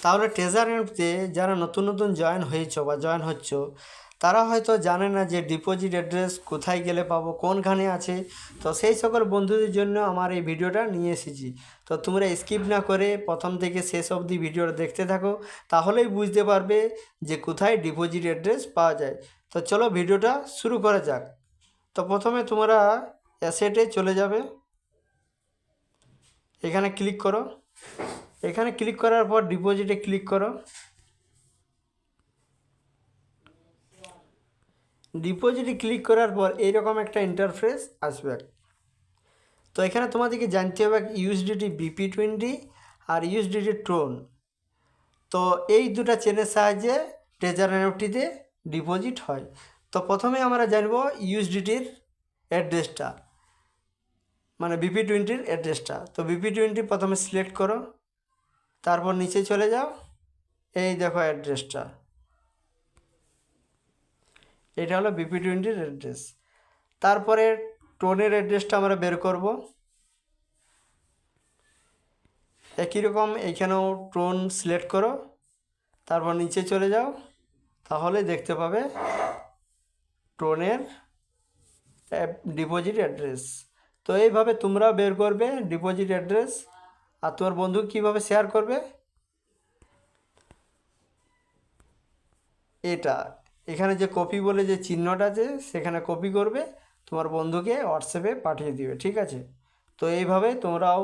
তাহলে ট্রেজার অ্যাপতে যারা নতুন নতুন জয়েন হয়েছো বা জয়েন হচ্ছ, তারা হয়তো জানে না যে ডিপোজিট অ্যাড্রেস কোথায় গেলে পাবো, কোনখানে আছে। তো সেই সকল বন্ধুদের জন্য আমার এই ভিডিওটা নিয়ে এসেছি। তো তোমরা স্কিপ না করে প্রথম থেকে শেষ অবধি ভিডিওটা দেখতে থাকো, তাহলেই বুঝতে পারবে যে কোথায় ডিপোজিট অ্যাড্রেস পাওয়া যায়। তো চলো ভিডিওটা শুরু করা যাক। তো প্রথমে তোমরা অ্যাসেটে চলে যাবে, এখানে ক্লিক করো। এখানে ক্লিক করার পর ডিপোজিটে ক্লিক করো। ডিপোজিটে ক্লিক করার পর এইরকম একটা ইন্টারফেস আসবে। তো এখানে তোমাদেরকে জানতে হবে ইউএসডিটি BP20 আর ইউএসডিটি ট্রোন। তো এই দুটো চেনের সাহায্যে ট্রেজার এনএফটিতে ডিপোজিট হয়। তো প্রথমে আমরা জানবো ইউএসডিটির অ্যাড্রেসটা, মানে BP20-র অ্যাড্রেসটা। তো BP20 প্রথমে সিলেক্ট করো, তারপর নিচে চলে যাও, এই দেখো অ্যাড্রেসটা, এটা হলো BP20-র অ্যাড্রেস। তারপরে ট্রোনের অ্যাড্রেসটা আমরা বের করব। একই রকম এইখানেও ট্রোন সিলেক্ট করো, তারপর নিচে চলে যাও, তাহলে দেখতে পাবে ট্রোনের ডিপোজিট অ্যাড্রেস। তো এইভাবে তোমরাও বের করবে ডিপোজিট অ্যাড্রেস। আর তোমার বন্ধুকে কীভাবে শেয়ার করবে, এটা এখানে যে কপি বলে যে চিহ্নটা আছে সেখানে কপি করবে, তোমার বন্ধুকে হোয়াটসঅ্যাপে পাঠিয়ে দিবে, ঠিক আছে। তো এইভাবে তোমরাও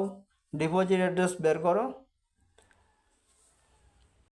ডিপোজিট অ্যাড্রেস বের করো।